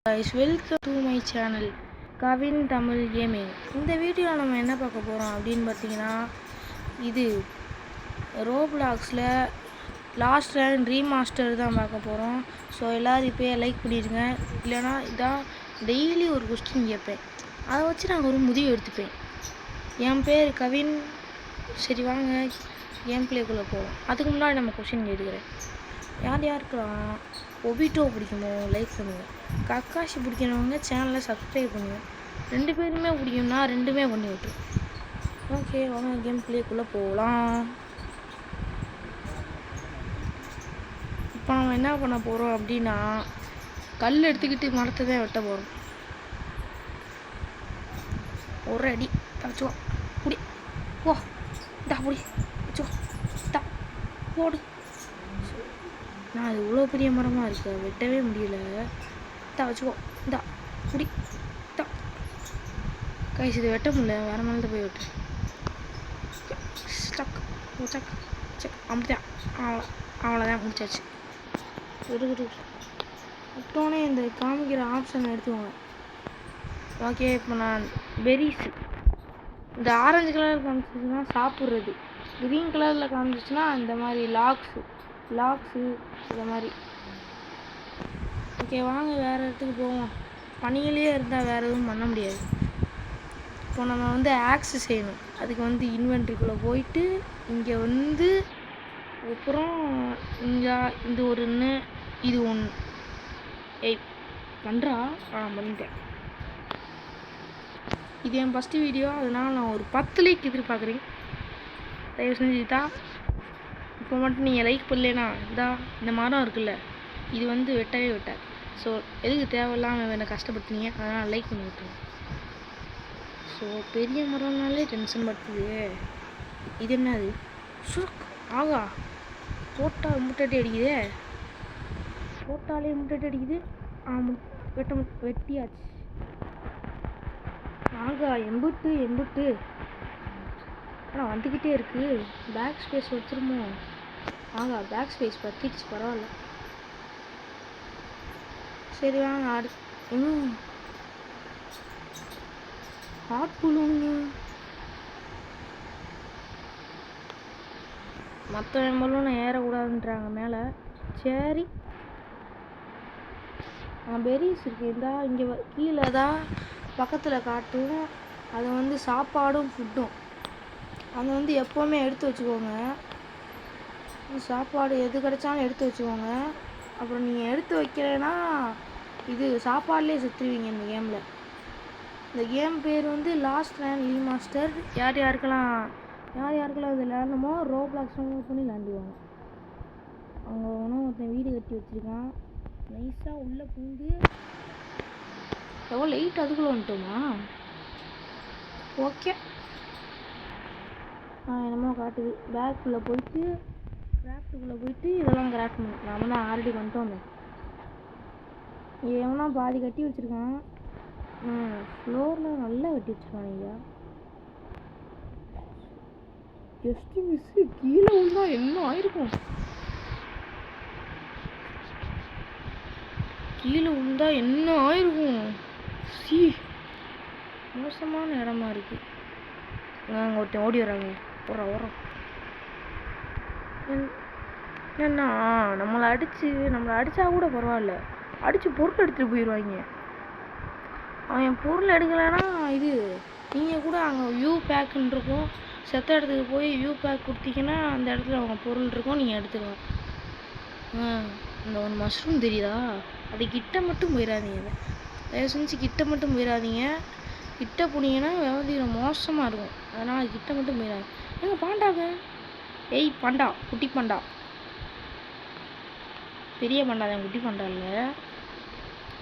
guys, welcome to my channel Kavin Tamil Gaming. இந்த வீடியோவில் நம்ம என்ன பார்க்க போகிறோம் அப்படின்னு பார்த்தீங்கன்னா, இது ரோப்ளாக்ஸில் லாஸ்ட் லேண்ட் ரீமாஸ்டர் தான் பார்க்க போகிறோம். ஸோ எல்லோரும் இப்போ லைக் பண்ணிடுங்க. இல்லைனா இதான் டெய்லி ஒரு கொஸ்டின் கேட்பேன், அதை வச்சு நான் ஒரு முடிவு எடுத்துப்பேன். என் பேர் கவின். சரி வாங்க கேம் பிளேக்குள்ளே போவோம். அதுக்கு முன்னாடி நம்ம கொஸ்டின் கேட்டுக்கிறேன். யார் யாருக்கெல்லாம் ஒபிட்டோ பிடிக்குமோ லைக் பண்ணுங்கள். கக்காஷி பிடிக்கிறவங்க சேனலை சப்ஸ்கிரைப் பண்ணுங்கள். ரெண்டு பேருமே பிடிக்கும்னா ரெண்டுமே பண்ணி விட்டுரும். ஓகே வாங்க கேம் பிளேக்குள்ளே போகலாம். இப்போ நம்ம என்ன பண்ண போகிறோம் அப்படின்னா, கல் எடுத்துக்கிட்டு மரத்தை தான் வெட்ட போகிறோம். ஒரு அடி தச்சுவா புடி ஓ தா புடி வச்சுவா தா போடு. நான் அது இவ்வளோ பெரிய மரமாக இருக்கு, வெட்டவே முடியல. தா வச்சுக்கோ இந்தா புடி தா. கைஸ் இது வெட்ட முடியல, வேற மேலே போய் வெட்டு. ஸ்டக் சக் சக் அப்படிதான். அவ்வளோதான் முடிச்சாச்சு. விட்டோன்னே இந்த காமிக்கிற ஆப்ஷன் எடுத்துக்கோங்க. ஓகே இப்போ நான் பெரிஸு இந்த ஆரஞ்சு கலரில் காமிச்சிச்சுன்னா சாப்பிட்றது, க்ரீன் கலரில் காமிச்சிச்சுன்னா இந்த மாதிரி லாக்ஸு இந்த மாதிரி. ஓகே வாங்க வேறு இடத்துக்கு போவோம். பனியிலே இருந்தால் வேறு எதுவும் பண்ண முடியாது. இப்போ நம்ம வந்து ஆக்ஸ் செய்யணும். அதுக்கு இன்வென்ட்ரிக்குள்ளே போயிட்டு இங்கே அப்புறம் இங்கே இந்த ஒன்று இது ஒன்று. ஏய் பண்ணுறா. பண்ணிட்டேன். இது என் ஃபஸ்ட்டு வீடியோ, அதனால் நான் ஒரு 10 லைக் எதிர்பார்க்குறேன். தயவு செஞ்சு தான் இப்போ மட்டும் நீங்கள் லைக் பண்ணலனா இந்த மரம் இருக்குல்ல, இது வெட்டவே வெட்டாது. ஸோ எதுக்கு தேவையில்லாமல் என்னை கஷ்டப்படுத்துனீங்க, அதனால் லைக் பண்ணி விட்டுருங்க. ஸோ பெரிய மரம்னாலே டென்ஷன் படுத்துது. இது என்னது சுக் ஆகா போட்டால் முட்டை அடிக்குதே, போட்டாலே முட்டை அடிக்குது. வெட்டியாச்சு. ஆகா எம்புட்டு ஆனால் வந்துக்கிட்டே இருக்குது. பேக் ஸ்பேஸ் வச்சுருமோ? ஆகா பேக் ஸ்பேஸ் பற்றிடுச்சு, பரவாயில்ல. சரி வாங்க ஹாட் புல்லுங்க. மற்ற எம்பலும் ஏறக்கூடாதுன்றாங்க மேலே. சரி பெரிஸ் இருக்குது இருந்தா இங்கே கீழே தான் பக்கத்தில் காட்டும். அது சாப்பாடும் ஃபுட்டும். அதை எப்போவுமே எடுத்து வச்சுக்கோங்க. சாப்பாடு எது கிடைச்சாலும் எடுத்து வச்சுக்கோங்க. அப்புறம் நீங்கள் எடுத்து வைக்கிறேன்னா இது சாப்பாடுலேயே செத்துருவீங்க. இந்த கேமில் இந்த கேம் பேர் லாஸ்ட் லேண்ட் ரீமாஸ்டர். யார் யாருக்கெல்லாம் இது விளையாடணுமோ ரோப்ளாக்ஸ் பண்ணி விளையாண்டுவாங்க. அவங்க ஒருத்தன் வீடு கட்டி வச்சுருக்கான். நைஸாக உள்ளே பூந்து எவ்வளோ லைட் அதுக்குள்ளே வந்துட்டோமா? ஓகே என்னமோ காட்டுது. பேக்குள்ளே போயிட்டு கிராஃப்ட்டுக்குள்ளே போயிட்டு இதெல்லாம் கிராஃப்ட் பண்ணணும். நம்ம தான் ஆல்ரெடி பண்ணிட்டோம். எவனா பாதி கட்டி வச்சுருக்கான். ஃப்ளோரில் நல்லா கட்டி வச்சுருக்கான். ஐயா ஜஸ்ட்டு மிஸ்ஸு. கீழே விழுந்தா என்ன ஆயிருக்கும்? சி மோசமான இடமா இருக்குது. அங்கே ஒருத்தன் ஓடி வராங்க. ஓரம் என்னன்னா நம்மளை அடித்தா கூட பரவாயில்ல, அடித்து பொருள் எடுத்துகிட்டு போயிடுவாங்க. அவன் பொருள் எடுக்கலைன்னா நீங்கள் கூட அங்கே வியூ பேக்குன்னு இருக்கும். செத்த இடத்துக்கு போய் வியூ பேக் கொடுத்தீங்கன்னா அந்த இடத்துல அவங்க பொருள் இருக்கும், நீங்கள் எடுத்துக்கலாம். இந்த ஒன்று மஷ்ரூம் தெரியுதா? அது கிட்ட மட்டும் போயிடாதீங்க. தயவு செஞ்சு கிட்ட மட்டும் போயிடாதீங்க. கிட்ட போனீங்கன்னா மோசமாக இருக்கும். அதனால் கிட்ட மட்டும் போயிடாது. எங்கள் பாண்டாங்க. ஏய் பாண்டா, குட்டி பாண்டா. பெரிய பாண்டா தான், குட்டி பாண்டா இல்லை.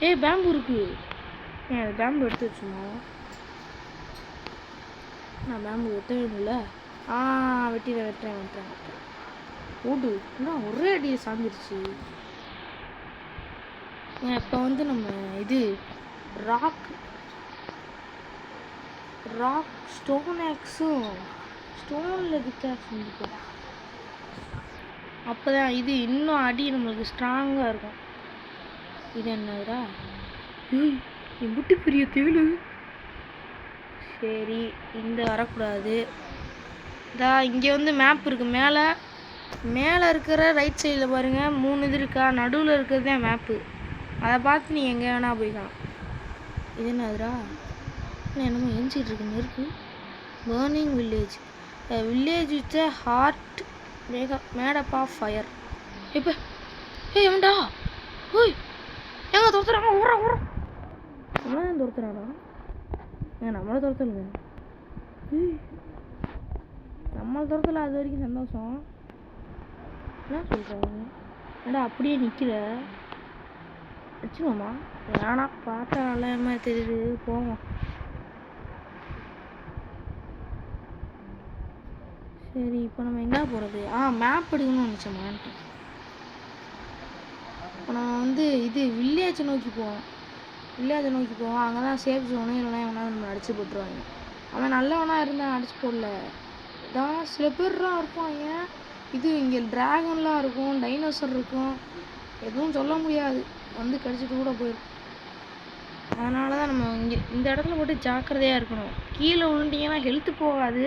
ஏய் பேம்பு இருக்குது. அது பேம்பு எடுத்து வச்சுமா? நான் பேம்பு வெட்டவே இல்லை. வெட்டுறேன். ஓடு இன்னும் ஒரே அடியை சாஞ்சிருச்சு. இப்போ நம்ம ராக் ஸ்டோன் ஆக்ஸும் ஸ்டோனில் வித்தியாசம் செஞ்சுக்கலாம். அப்போ தான் இன்னும் அடி நம்மளுக்கு ஸ்ட்ராங்காக இருக்கும். இது என்னதுடா? எம்பிட்டு பெரிய தேளு. சரி, இந்த வரக்கூடாது. இதா இங்கே வந்து மேப் இருக்குது. மேலே இருக்கிற ரைட் சைடில் பாருங்கள் 3 இது இருக்கா, நடுவில் இருக்கிறது தான் மேப்பு. அதை பார்த்து நீ எங்கே வேணால் போய்க்கலாம். இது என்னதுரா, என்னமோ எரிஞ்சிட்டு இருக்கு நெருப்பு. Burning village, village with heart made up of fire. இப்போ எவன்டா? ஓய் எங்க துரத்துறாங்க? ஊற நம்மள தான் துரத்துறாடா. நம்மளை துரத்தலுங்க. நம்மளை துரத்தல, அது வரைக்கும் சந்தோஷம். என்ன சொல்கிறாங்க? ஏடா அப்படியே நிற்கிற? வச்சுக்கோமா வேணாம், பார்த்தா நல்ல தெரியுது, போவோம். சரி, இப்போ நம்ம எங்கே போகிறது? மேப் எடுக்கணும்னு நினச்சோம்மா. இப்போ நம்ம வந்து இது வில்லேஜை நோக்கி போவோம். அங்கே தான் சேஃப் ஜோனு. இல்லைனா எவனா நம்ம அடித்து போட்டுருவாங்க. அவன் நல்லவனா இருந்தால் அடிச்சு போடல தான். சில பேர்லாம் இருப்பாங்க. இது இங்கே ட்ராகன்லாம் இருக்கும், டைனோசர் இருக்கும், எதுவும் சொல்ல முடியாது, வந்து கடிச்சிட்டு கூட போயிடும். அதனால தான் நம்ம இங்கே இந்த இடத்துல போட்டு ஜாக்கிரதையாக இருக்கணும். கீழே விழுண்டிங்கன்னா ஹெல்த்து போகாது,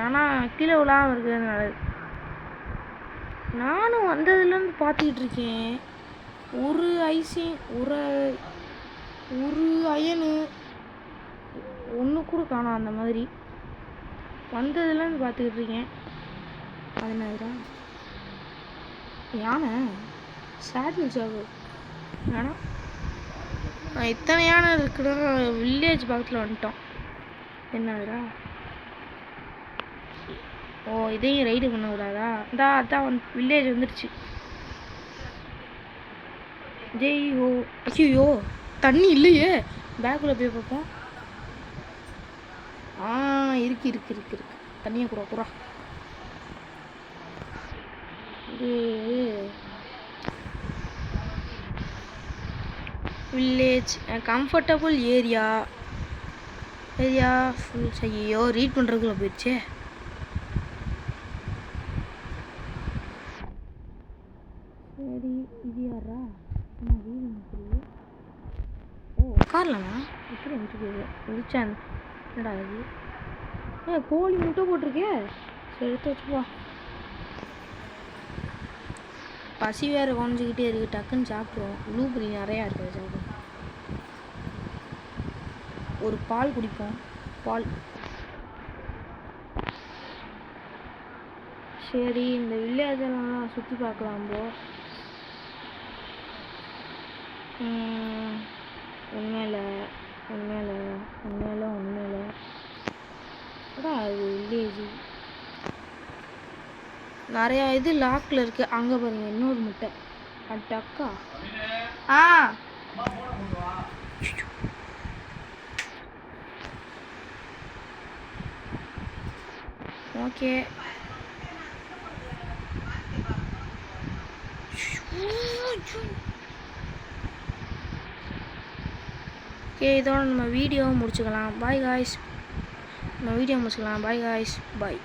ஆனால் கீழே விழாமல் இருக்கிறது நல்லது. நானும் வந்ததுலேருந்து பார்த்துக்கிட்டு இருக்கேன். ஒரு ஐசிங், ஒரு அயனு ஒன்று கூட காணோம். அந்த மாதிரி வந்ததுலேருந்து பார்த்துக்கிட்டு இருக்கேன். அதனாலதான் யானை சேட்டில் ஜாகு வேணாம். இத்தனை யானை இருக்கிற வில்லேஜ் பக்கத்தில் வந்துட்டோம். என்னதுடா? ஓ, இதையும் ரைடு பண்ணக்கூடாதா? அதான் வில்லேஜ் வந்துடுச்சு. ஜெய் ஓ. ஐயோ, தண்ணி இல்லையே. பேக்குள்ளே போய் பார்ப்போம். இருக்கு தண்ணியை குறா. இது வில்லேஜ் கம்ஃபர்டபுள் ஏரியா ஃபுல். ஐயோ, ரீட் பண்ணுறதுக்குள்ள போயிடுச்சே. சரி, இது யாரா? உட்காரலாமா? எப்படி முடிச்சேன். என்னடா இது? கோழி முட்டை போட்டிருக்கே. சரி, எடுத்து வச்சுப்பா. பசி வேறு குறைஞ்சிக்கிட்டே இருக்குது. டக்குன்னு சாப்பிடுவோம். ப்ளூபெரி நிறையா இருக்குது, சாப்பிடுவோம். ஒரு பால் குடிப்போம். பால். சரி, இந்த வில்லேஜெல்லாம் சுற்றி பார்க்கலாம். உண்மையில அது வில்லேஜ் நிறையா இது லாக்கில் இருக்குது. அங்கே பாருங்க, இன்னொரு முட்டை. அக்கா ஓகே. இதோட நம்ம வீடியோவை முடிச்சுக்கலாம். Bye guys. பாய்.